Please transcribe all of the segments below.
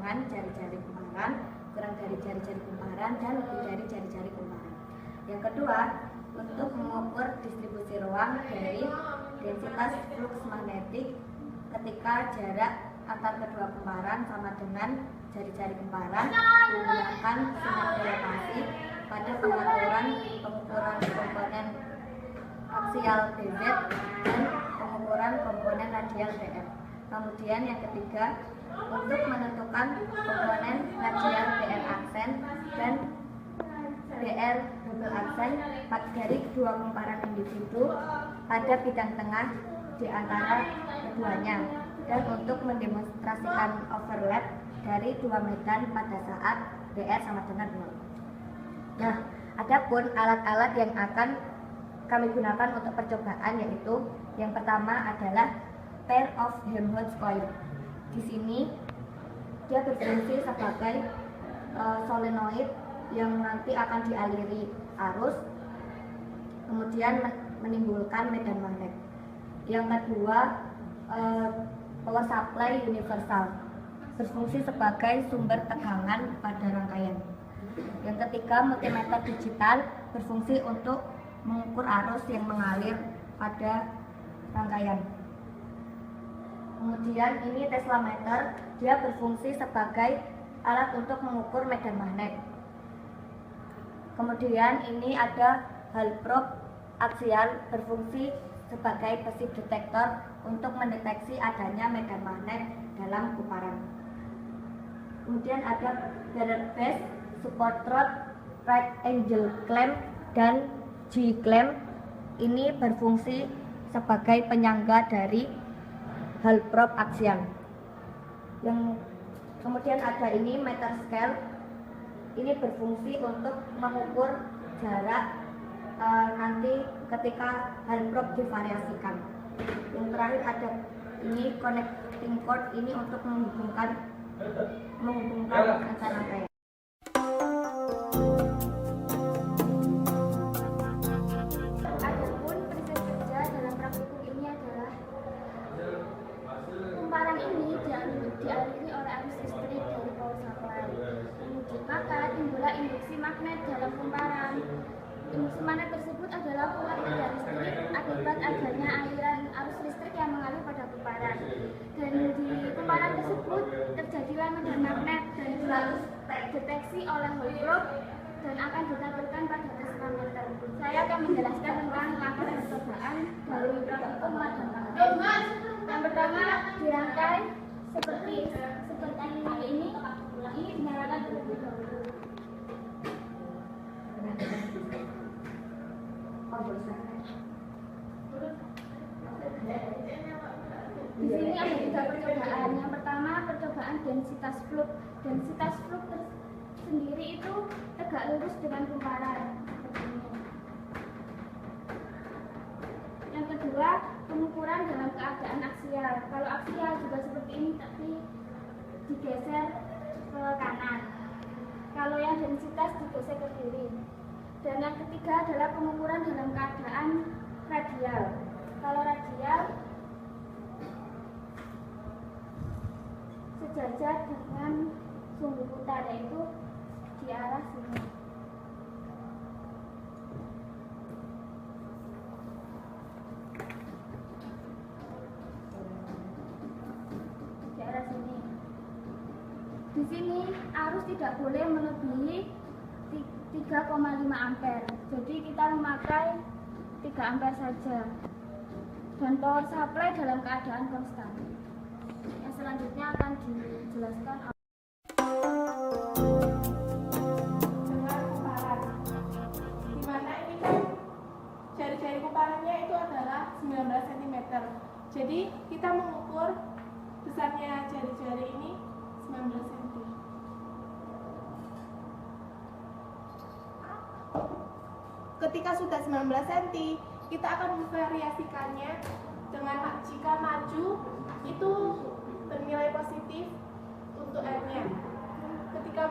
dengan jari-jari kumparan, kurang dari jari-jari kumparan, dan lebih dari jari-jari kumparan. Yang kedua, untuk mengukur distribusi ruang dari densitas flux magnetik ketika jarak antar kedua kumparan sama dengan jari-jari kumparan menggunakan simetri lokasi pada pengaturan pengukuran komponen aksial BZ dan pengukuran komponen radial BF. Kemudian yang ketiga, untuk menentukan komponen radial BR aksen dan BR double aksen dari dua kumparan individu pada bidang tengah di antara keduanya, dan untuk mendemonstrasikan overlap dari dua medan pada saat BR sama dengan 0. Nah, adapun alat-alat yang akan kami gunakan untuk percobaan yaitu yang pertama adalah pair of Helmholtz coil. Di sini dia berfungsi sebagai solenoid yang nanti akan dialiri arus, kemudian menimbulkan medan magnet. Yang kedua, power supply universal, berfungsi sebagai sumber tegangan pada rangkaian. Yang ketiga, multimeter digital, berfungsi untuk mengukur arus yang mengalir pada rangkaian. Kemudian ini teslameter, dia berfungsi sebagai alat untuk mengukur medan magnet. Kemudian ini ada Hall probe aksial, berfungsi sebagai besi detektor untuk mendeteksi adanya medan magnet dalam kumparan. Kemudian ada barrel base, support rod, right angle clamp, dan G clamp. Ini berfungsi sebagai penyangga dari Hall probe aksial. Yang kemudian ada ini meter scale. Ini berfungsi untuk mengukur jarak nanti ketika Hall probe divariasikan. Yang terakhir ada ini connecting cord, ini untuk menghubungkan antar rangkaian. Adapun prinsip kerja dalam praktikum ini adalah kumparan ini dialiri oleh arus listrik dari power supply. Maka timbullah induksi magnet dalam kumparan. Induksi magnet tersebut adalah kuat medan listrik akibat adanya aliran arus listrik yang mengalir pada kumparan. Dan di kumparan tersebut terjadilah medan magnet dan terdeteksi oleh Hall probe dan akan ditampilkan pada teslameter. Saya akan menjelaskan tentang langkah percobaan dari praktikum medan magnet. Yang pertama, dirangkai seperti ini dinyalakan terlebih dahulu. Di sini ada 3 percobaan. Yang pertama, percobaan densitas flux. Densitas flux sendiri itu tegak lurus dengan kumparan. Yang kedua, pengukuran dalam keadaan aksial. Kalau aksial juga seperti ini, tapi digeser ke kanan. Kalau yang densitas digeser ke kiri. Dan yang ketiga adalah pengukuran dalam keadaan radial. Kalau radial sejajar dengan sumbu putar, yaitu di arah sini. Di arah sini. Di sini arus tidak boleh melebihi 3,5 ampere. Jadi kita memakai 3 ampere saja. Dan power supply dalam keadaan konstan. Yang selanjutnya akan dijelaskan dengan kumparan. Dimana ini kan jari-jari kumparannya itu adalah 19 cm. Jadi kita mengukur besarnya jari-jari ini 19 cm. Ketika sudah 19 cm, kita akan memvariasikannya dengan jika maju itu bernilai positif untuk R-nya. Ketika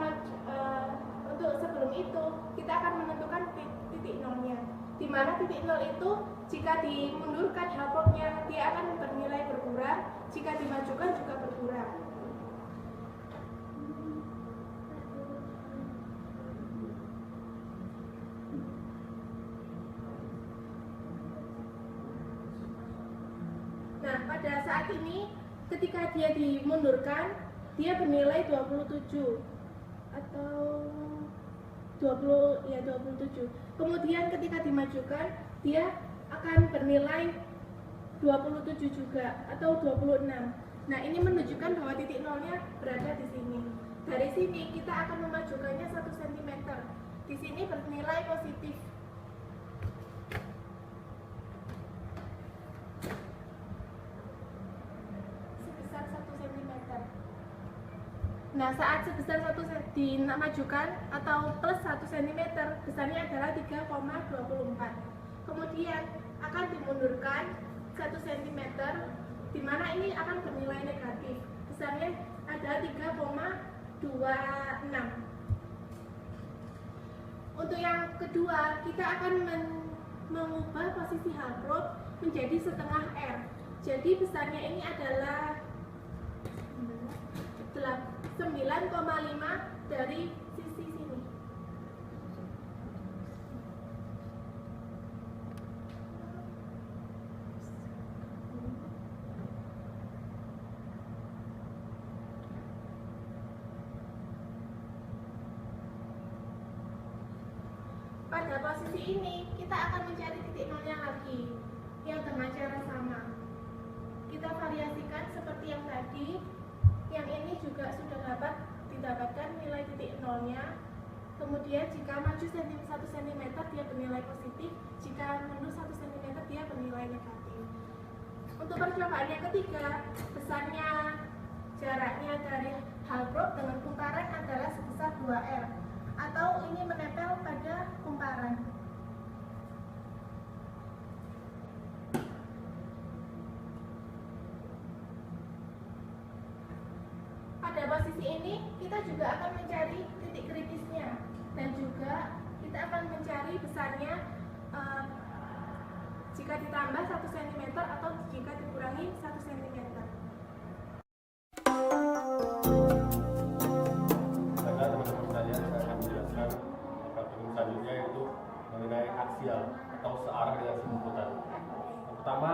untuk sebelum itu kita akan menentukan titik nolnya. Di mana titik nol itu jika dimundurkan halpropnya dia akan bernilai berkurang, jika dimajukan juga berkurang. pada saat ini ketika dia dimundurkan dia bernilai 27 atau 27. Kemudian ketika dimajukan dia akan bernilai 27 juga atau 26. Nah, ini menunjukkan bahwa titik nolnya berada di sini. Dari sini kita akan memajukannya 1 cm. Di sini bernilai positif. Sebesar 1 cm. Nah, saat sebesar 1 cm dimajukan atau plus 1 cm, besarnya adalah 3,24. Kemudian akan dimundurkan 1 cm, di mana ini akan bernilai negatif. Besarnya adalah 3,26. Untuk yang kedua, kita akan mengubah posisi halprop menjadi setengah R. Jadi besarnya ini adalah 9,5 dari sisi sini. Pada posisi ini, kita akan mencari titik nolnya lagi, yang dengan cara sama. Kita variasikan seperti yang tadi. Yang ini juga sudah dapat didapatkan nilai titik nolnya. Kemudian jika maju 1 cm dia bernilai positif, jika mundur 1 cm dia bernilai negatif. Untuk percobaan yang ketiga, besarnya jaraknya dari halprop dengan kumparan adalah sebesar 2R, atau ini menempel pada kumparan. Pada posisi ini kita juga akan mencari titik kritisnya, dan juga kita akan mencari besarnya jika ditambah 1 cm atau jika dikurangi 1 cm. Karena teman-teman sekalian, saya akan menjelaskan topik selanjutnya, yaitu mengenai aksial atau searah dengan simputan. Yang pertama,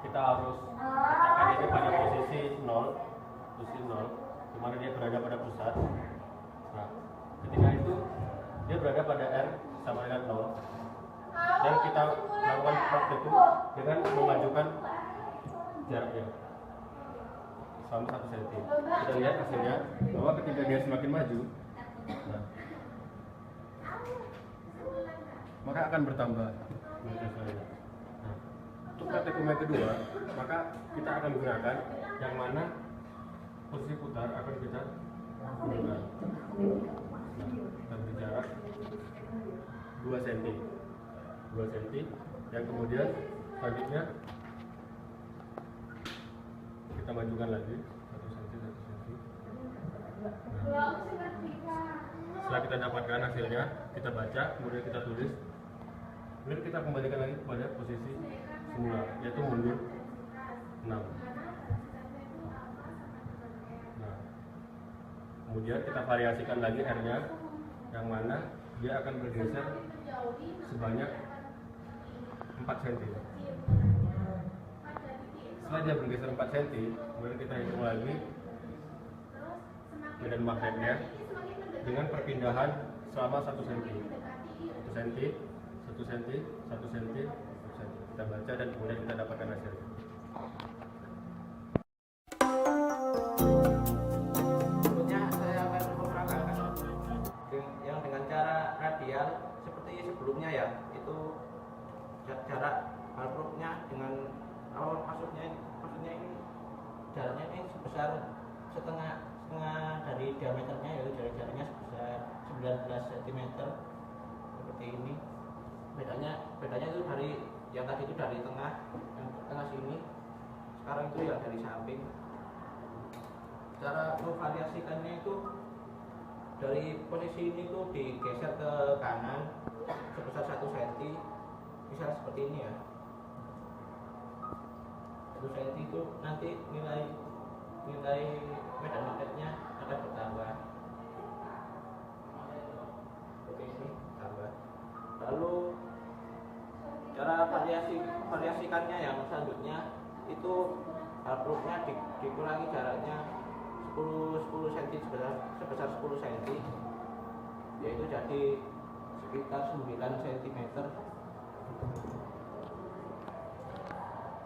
kita harus letakkan ini pada posisi 0, di mana dia berada pada pusat. Nah, ketika itu dia berada pada R sama dengan 0, dan kita lakukan praktik itu dengan memajukan jaraknya sama 1 cm. Kita lihat hasilnya bahwa ketika dia semakin maju, nah, maka akan bertambah. Nah, untuk praktikum yang kedua, maka kita akan gunakan yang mana posisi putar akan kita gunakan. Nah, kita beri jarak 2 cm, yang kemudian selanjutnya kita majukan lagi 1 cm. Nah, setelah kita dapatkan hasilnya, kita baca, kemudian kita tulis. Kemudian kita kembalikan lagi kepada posisi semula, yaitu mundur 6. Nah, kemudian kita variasikan lagi R-nya, yang mana dia akan bergeser sebanyak 4 cm. Setelah dia bergeser 4 cm, kemudian kita hitung lagi medan magnetnya dengan perpindahan selama 1 cm. 1 cm, 1 cm, 1 cm, 1 cm. Kita baca dan kemudian kita dapatkan hasilnya. Berikutnya saya akan memperagakan yang dengan cara radial seperti sebelumnya ya, itu jarak halpropnya dengan maksudnya ini jaraknya ini sebesar setengah dari diameternya, yaitu jaraknya sebesar 19 cm seperti ini. Bedanya itu dari yang tadi itu dari tengah sini, sekarang itu yang dari samping. Cara memvariasikannya itu dari posisi ini tuh digeser ke kanan sebesar 1 cm, bisa seperti ini ya. 1 cm itu nanti nilai medan magnetnya akan bertambah. Oke, ini tambah. Lalu cara variasikannya yang selanjutnya itu halproof-nya dikurangi jaraknya 10 cm sebesar 10 cm, yaitu jadi sekitar 9 cm.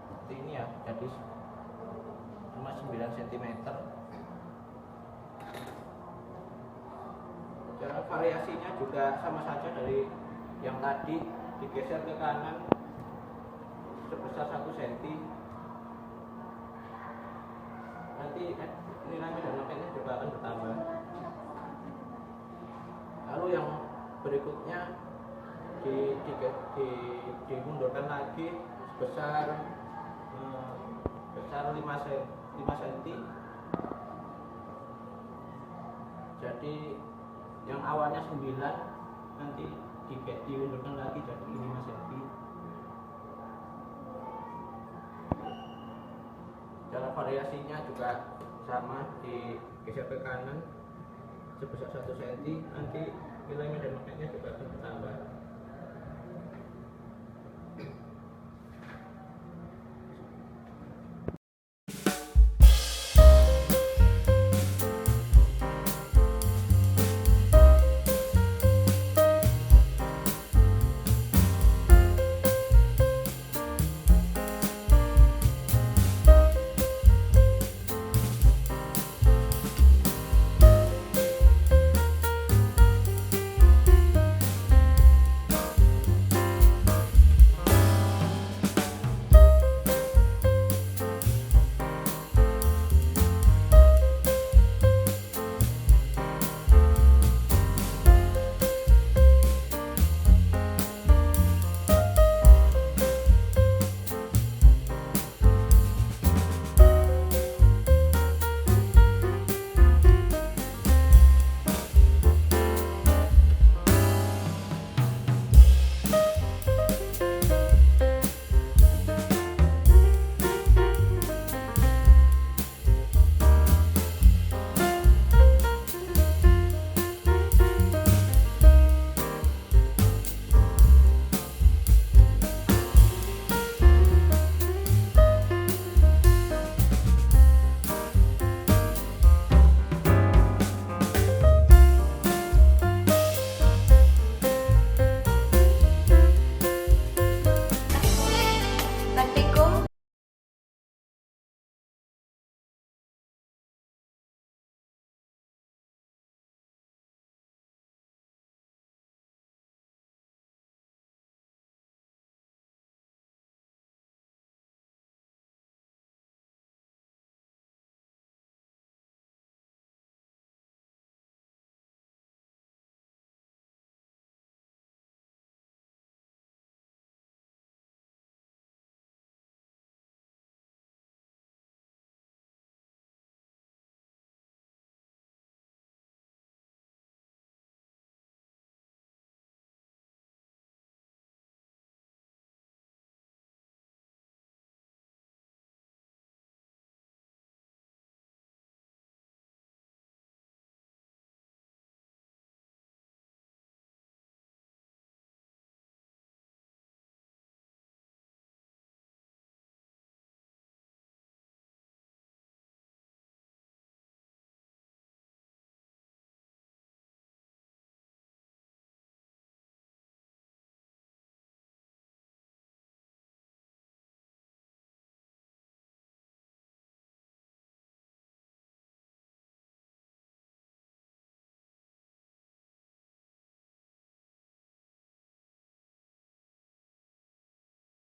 Seperti ini ya, jadi cuma 9 cm. Cara variasinya juga sama saja dari yang tadi, digeser ke kanan sebesar 1 cm. Nanti nilai medan magnetnya juga akan bertambah. Lalu yang berikutnya dimundurkan lagi sebesar 5 cm. Jadi yang awalnya 9 nanti diundurkan lagi jadi 5 cm. Cara variasinya juga sama, digeser ke kanan sebesar 1 cm, nanti nilai medan magnetnya juga akan bertambah.